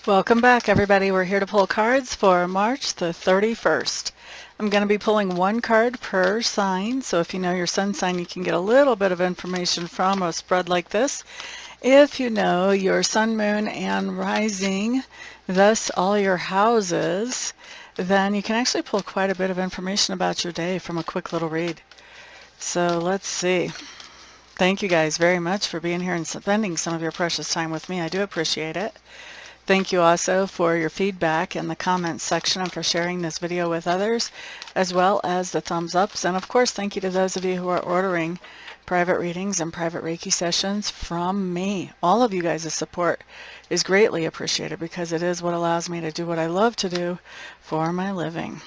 Welcome back, everybody. We're here to pull cards for March the 31st. I'm going to be pulling one card per sign, so if you know your sun sign, you can get a little bit of information from a spread like this. If you know your sun, moon, and rising, thus all your houses, then you can actually pull quite a bit of information about your day from a quick little read. So let's see. Thank you guys very much for being here and spending some of your precious time with me. I do appreciate it. Thank you also for your feedback in the comments section and for sharing this video with others, as well as the thumbs ups. And of course, thank you to those of you who are ordering private readings and private Reiki sessions from me. All of you guys' support is greatly appreciated because it is what allows me to do what I love to do for my living.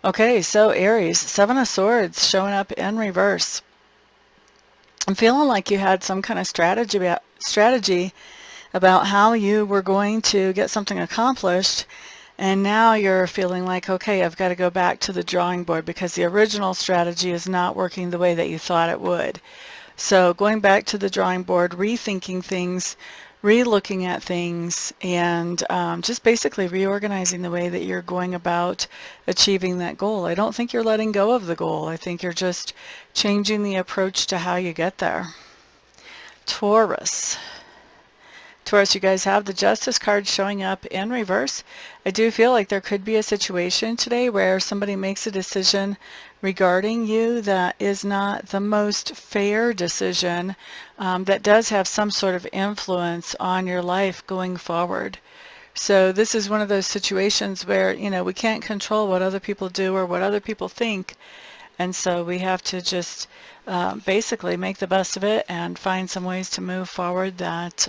Okay, so Aries, Seven of Swords showing up in reverse. I'm feeling like you had some kind of strategy about how you were going to get something accomplished, and now you're feeling like, okay, I've got to go back to the drawing board because the original strategy is not working the way that you thought it would. So going back to the drawing board, rethinking things, re-looking at things, and just basically reorganizing the way that you're going about achieving that goal. I don't think you're letting go of the goal. I think you're just changing the approach to how you get there. Taurus, you guys have the Justice card showing up in reverse. I do feel like there could be a situation today where somebody makes a decision regarding you that is not the most fair decision, that does have some sort of influence on your life going forward. So this is one of those situations where, you know, we can't control what other people do or what other people think. And so we have to just basically make the best of it and find some ways to move forward that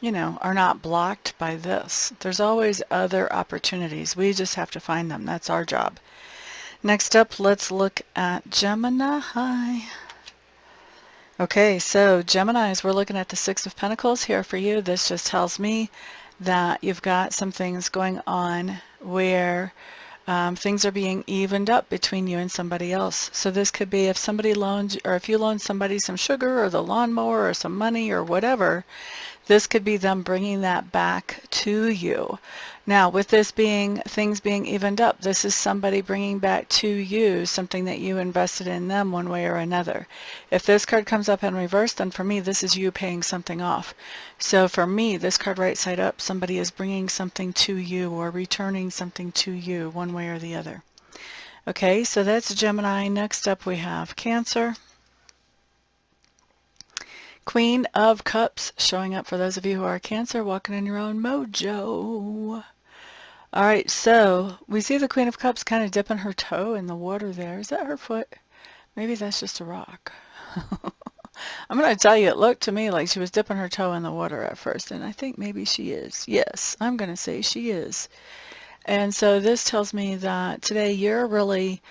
you know, are not blocked by this. There's always other opportunities. We just have to find them. That's our job. Next up, let's look at Gemini. Okay, so Geminis, we're looking at the Six of Pentacles here for you. This just tells me that you've got some things going on where things are being evened up between you and somebody else. So this could be if somebody loans, or if you loan somebody some sugar or the lawnmower or some money or whatever, this could be them bringing that back to you. Now, with this being things being evened up, this is somebody bringing back to you something that you invested in them one way or another. If this card comes up in reverse, then for me, this is you paying something off. So for me, this card right side up, somebody is bringing something to you or returning something to you one way or the other. Okay, so that's Gemini. Next up, we have Cancer. Queen of Cups showing up for those of you who are Cancer, walking in your own mojo. All right, so we see the Queen of Cups kind of dipping her toe in the water there. Is that her foot? Maybe that's just a rock. I'm going to tell you, it looked to me like she was dipping her toe in the water at first, and I think maybe she is. Yes, I'm going to say she is. And so this tells me that today you're really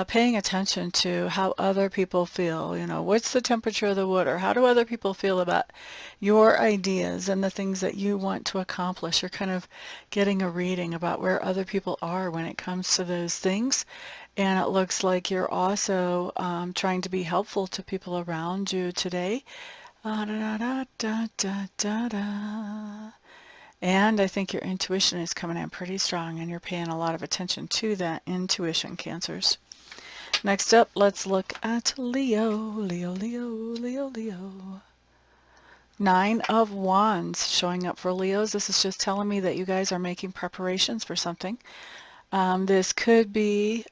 paying attention to how other people feel. You know, what's the temperature of the water? How do other people feel about your ideas and the things that you want to accomplish? You're kind of getting a reading about where other people are when it comes to those things. And it looks like you're also trying to be helpful to people around you today. And I think your intuition is coming in pretty strong, and you're paying a lot of attention to that intuition, Cancers. Next up, let's look at Leo. Leo. Nine of Wands showing up for Leos. This is just telling me that you guys are making preparations for something. This could be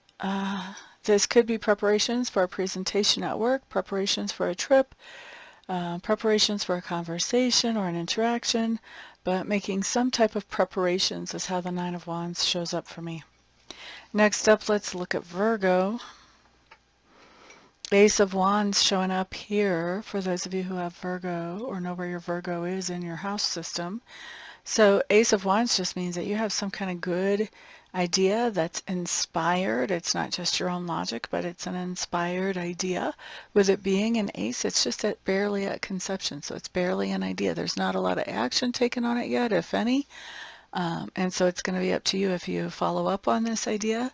preparations for a presentation at work, preparations for a trip, preparations for a conversation or an interaction, but making some type of preparations is how the Nine of Wands shows up for me. Next up, let's look at Virgo. Ace of Wands showing up here for those of you who have Virgo or know where your Virgo is in your house system. So Ace of Wands just means that you have some kind of good idea that's inspired. It's not just your own logic, but it's an inspired idea. With it being an ace, it's just barely at conception, so it's barely an idea. There's not a lot of action taken on it yet, if any, and so it's going to be up to you if you follow up on this idea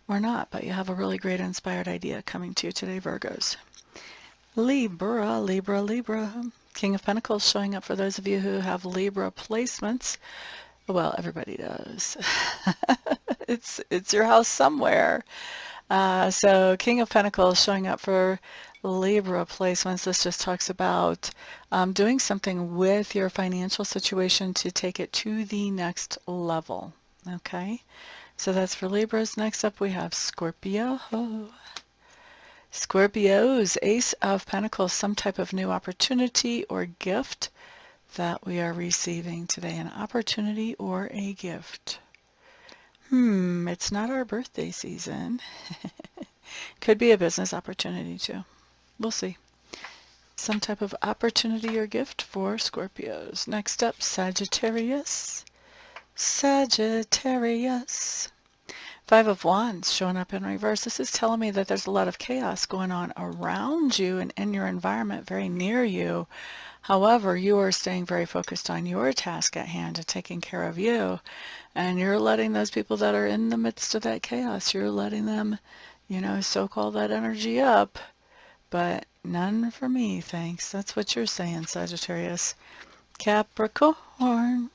or not, but you have a really great inspired idea coming to you today, Virgos. Libra. King of Pentacles showing up for those of you who have Libra placements. Well, everybody does. It's your house somewhere. So King of Pentacles showing up for Libra placements. This just talks about doing something with your financial situation to take it to the next level. Okay, so that's for Libras. Next up we have Scorpio. Scorpios, Ace of Pentacles, some type of new opportunity or gift that we are receiving today. An opportunity or a gift. It's not our birthday season. Could be a business opportunity too. We'll see. Some type of opportunity or gift for Scorpios. Next up, Sagittarius. Sagittarius. Five of Wands showing up in reverse. This is telling me that there's a lot of chaos going on around you and in your environment, very near you. However, you are staying very focused on your task at hand and taking care of you. And you're letting those people that are in the midst of that chaos, you're letting them, soak all that energy up. But none for me, thanks. That's what you're saying, Sagittarius. Capricorn.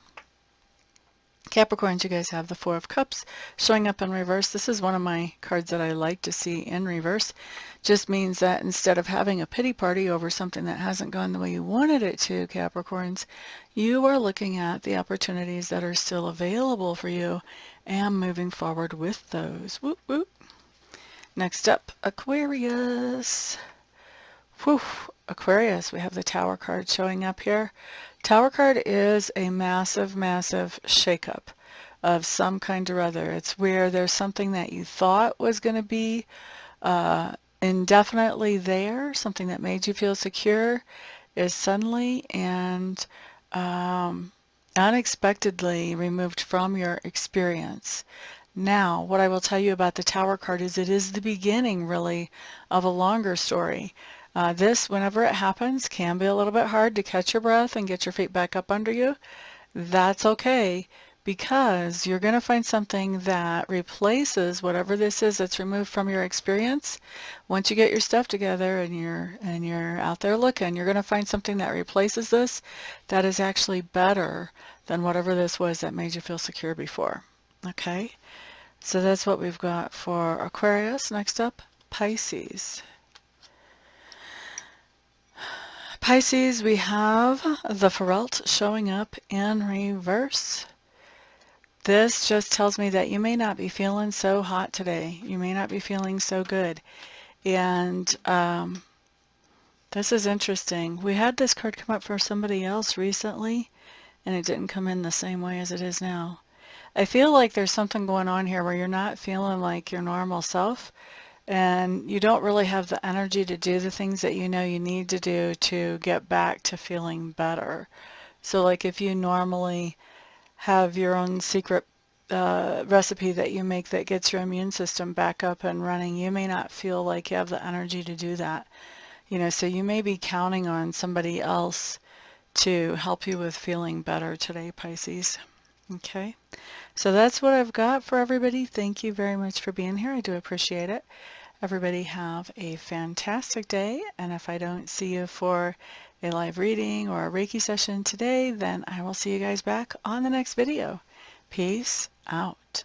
Capricorns, you guys have the Four of Cups showing up in reverse. This is one of my cards that I like to see in reverse. Just means that instead of having a pity party over something that hasn't gone the way you wanted it to, Capricorns, you are looking at the opportunities that are still available for you and moving forward with those. Whoop, whoop. Next up, Aquarius. Whew, Aquarius, we have the Tower card showing up here. Tower card is a massive, massive shakeup of some kind or other. It's where there's something that you thought was going to be indefinitely there, something that made you feel secure, is suddenly and unexpectedly removed from your experience. Now, what I will tell you about the Tower card is it is the beginning, really, of a longer story. This, whenever it happens, can be a little bit hard to catch your breath and get your feet back up under you. That's okay, because you're going to find something that replaces whatever this is that's removed from your experience. Once you get your stuff together and you're out there looking, you're going to find something that replaces this that is actually better than whatever this was that made you feel secure before. Okay, so that's what we've got for Aquarius. Next up, Pisces. Pisces, we have the Feralt showing up in reverse. This just tells me that you may not be feeling so hot today. You may not be feeling so good. And this is interesting. We had this card come up for somebody else recently, and it didn't come in the same way as it is now. I feel like there's something going on here where you're not feeling like your normal self. And you don't really have the energy to do the things that you know you need to do to get back to feeling better. So like if you normally have your own secret recipe that you make that gets your immune system back up and running, you may not feel like you have the energy to do that. So you may be counting on somebody else to help you with feeling better today, Pisces. Okay, so that's what I've got for everybody. Thank you very much for being here. I do appreciate it. Everybody have a fantastic day, and if I don't see you for a live reading or a Reiki session today, then I will see you guys back on the next video. Peace out.